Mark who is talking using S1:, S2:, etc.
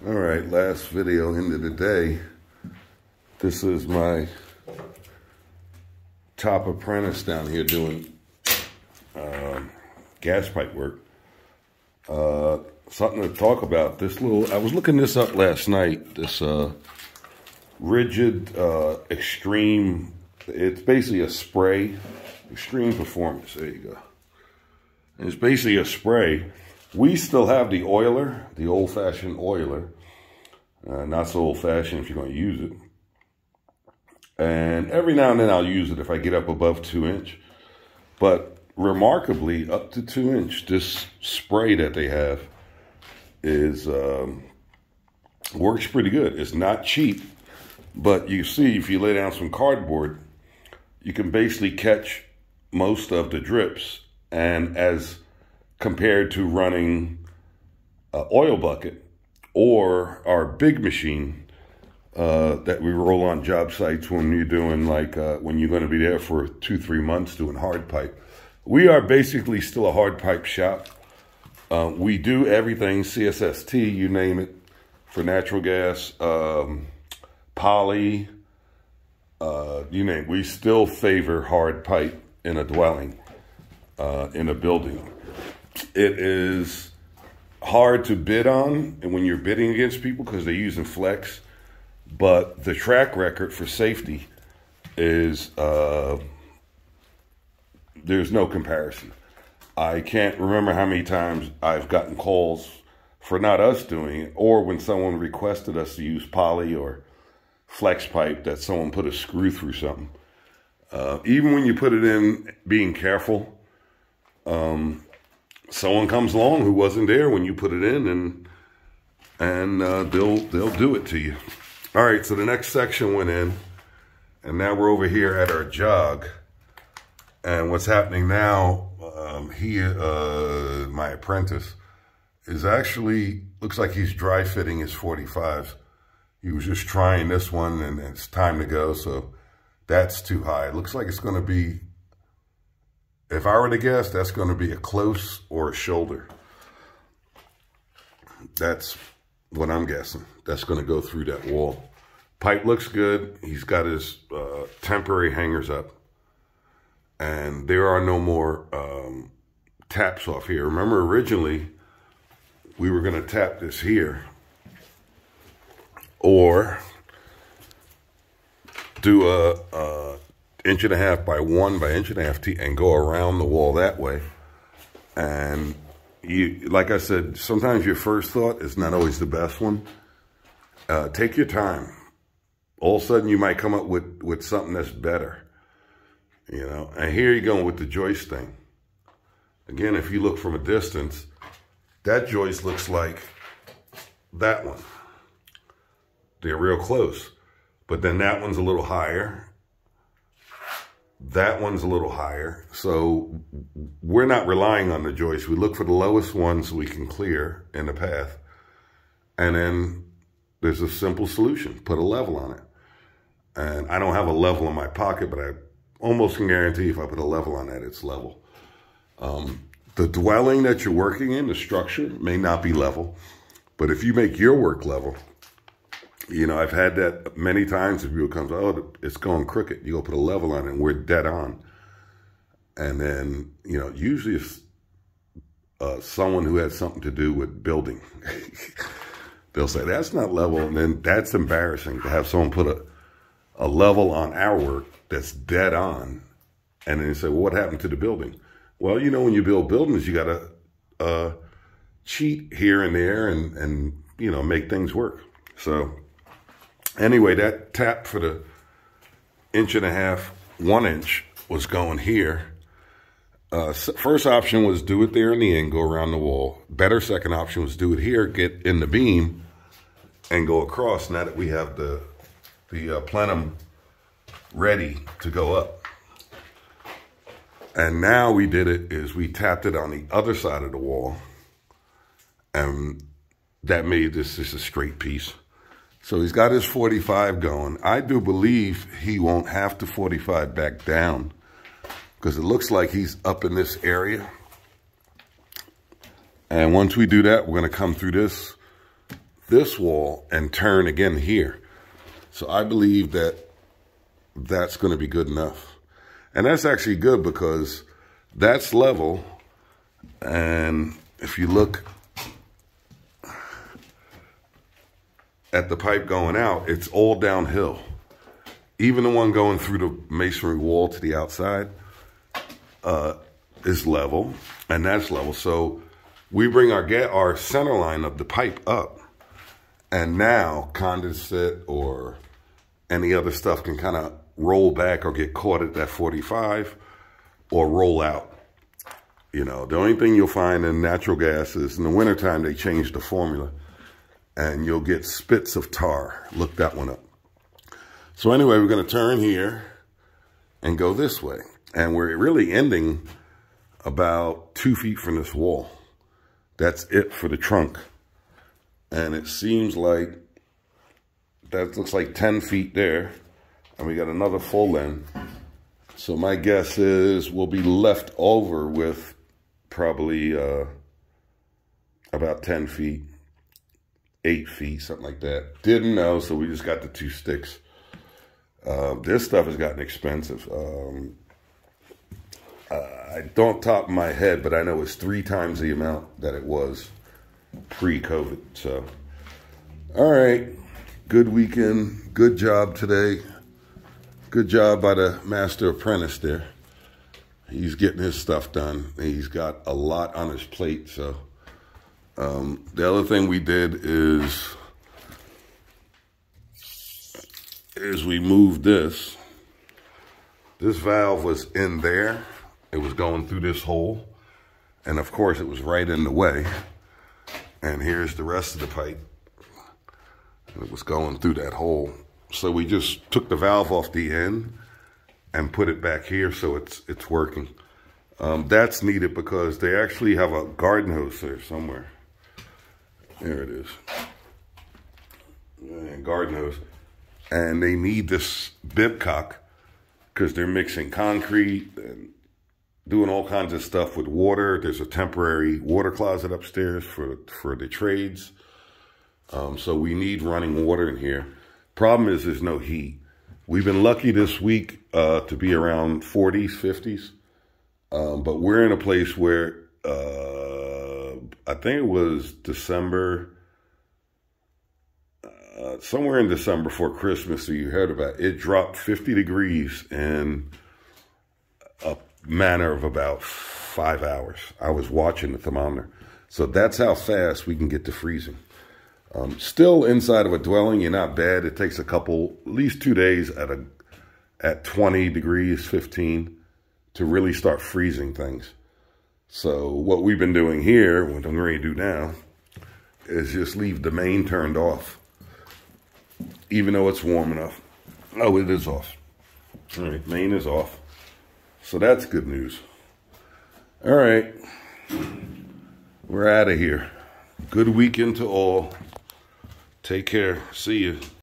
S1: All right, last video into the day. This is my top apprentice down here doing gas pipe work. Something to talk about. This little, I was looking this up last night. This rigid extreme, it's basically a spray, extreme performance. There you go. And it's basically a spray. We still have the oiler, the old-fashioned oiler. Not so old-fashioned if you're going to use it. And every now and then I'll use it if I get up above 2 inch. But remarkably, up to 2 inch, this spray that they have is works pretty good. It's not cheap, but you see, if you lay down some cardboard, you can basically catch most of the drips. And as compared to running an oil bucket or our big machine that we roll on job sites when you're doing like, when you're going to be there for 2-3 months doing hard pipe. We are basically still a hard pipe shop. We do everything, CSST, you name it, for natural gas, poly, you name it. We still favor hard pipe in a dwelling, in a building. It is hard to bid on and when you're bidding against people because they're using flex, but the track record for safety is, there's no comparison. I can't remember how many times I've gotten calls for not us doing it, or when someone requested us to use poly or flex pipe that someone put a screw through something. Even when you put it in, being careful, someone comes along who wasn't there when you put it in, and they'll do it to you. All right, so the next section went in, and now we're over here at our jog. And what's happening now, my apprentice, is actually, looks like he's dry fitting his 45s. He was just trying this one, and it's time to go, so that's too high. It looks like it's going to be, if I were to guess, that's going to be a close or a shoulder. That's what I'm guessing. That's going to go through that wall. Pipe looks good. He's got his temporary hangers up. And there are no more taps off here. Remember, originally, we were going to tap this here. Or do a 1.5 by 1 by 1.5 T and go around the wall that way. And you, like I said, sometimes your first thought is not always the best one. Take your time. All of a sudden, you might come up with something that's better. You know, and here you're going with the joist thing. Again, if you look from a distance, that joist looks like that one. They're real close. But then that one's a little higher. That one's a little higher. So we're not relying on the joist. We look for the lowest ones we can clear in the path. And then there's a simple solution. Put a level on it. And I don't have a level in my pocket, but I almost can guarantee if I put a level on that, it's level. The dwelling that you're working in, the structure, may not be level. But if you make your work level, you know, I've had that many times. If people come, oh, it's going crooked. You go put a level on it, and we're dead on. And then, you know, usually it's someone who has something to do with building. They'll say, that's not level. And then that's embarrassing to have someone put a level on our work that's dead on. And then you say, well, what happened to the building? Well, you know, when you build buildings, you got to cheat here and there and, you know, make things work. So anyway, that tap for the 1.5, 1 inch was going here. First option was do it there in the end, go around the wall. Better second option was do it here, get in the beam, and go across now that we have the plenum ready to go up. And now we did it is we tapped it on the other side of the wall, and that made this just a straight piece. So he's got his 45 going. I do believe he won't have to 45 back down because it looks like he's up in this area. And once we do that, we're going to come through this this wall and turn again here. So I believe that that's going to be good enough. And that's actually good because that's level. And if you look at the pipe going out, it's all downhill. Even the one going through the masonry wall to the outside is level, and that's level. So we bring our center line of the pipe up, and now condensate or any other stuff can kind of roll back or get caught at that 45 or roll out. You know, the only thing you'll find in natural gas is in the wintertime, they change the formula and you'll get spits of tar. Look that one up. So anyway, we're going to turn here and go this way. And we're really ending about 2 feet from this wall. That's it for the trunk. And it seems like that looks like 10 feet there. And we got another full end. So my guess is we'll be left over with probably about 10 feet, 8 feet, something like that. Didn't know, so we just got the 2 sticks. This stuff has gotten expensive. I don't top of my head, but I know it's 3 times the amount that it was pre-COVID. So, all right, good weekend, good job today. Good job by the master apprentice there. He's getting his stuff done. He's got a lot on his plate. So the other thing we did is we moved this. This valve was in there. It was going through this hole. And of course it was right in the way. And here's the rest of the pipe. And it was going through that hole. So we just took the valve off the end and put it back here so it's working. That's needed because they actually have a garden hose there somewhere. There it is. And garden hose. And they need this bib cock because they're mixing concrete and doing all kinds of stuff with water. There's a temporary water closet upstairs for the trades. So we need running water in here. Problem is there's no heat. We've been lucky this week to be around 40s, 50s. But we're in a place where I think it was December, somewhere in December before Christmas, so you heard about it. It dropped 50 degrees in a matter of about 5 hours. I was watching the thermometer. So that's how fast we can get to freezing. Still inside of a dwelling, you're not bad. It takes at least 2 days at 20 degrees, 15, to really start freezing things. So what we've been doing here, what I'm ready to do now, is just leave the main turned off, even though it's warm enough. Oh, it is off. All right, main is off. So that's good news. All right, we're out of here. Good weekend to all. Take care. See you.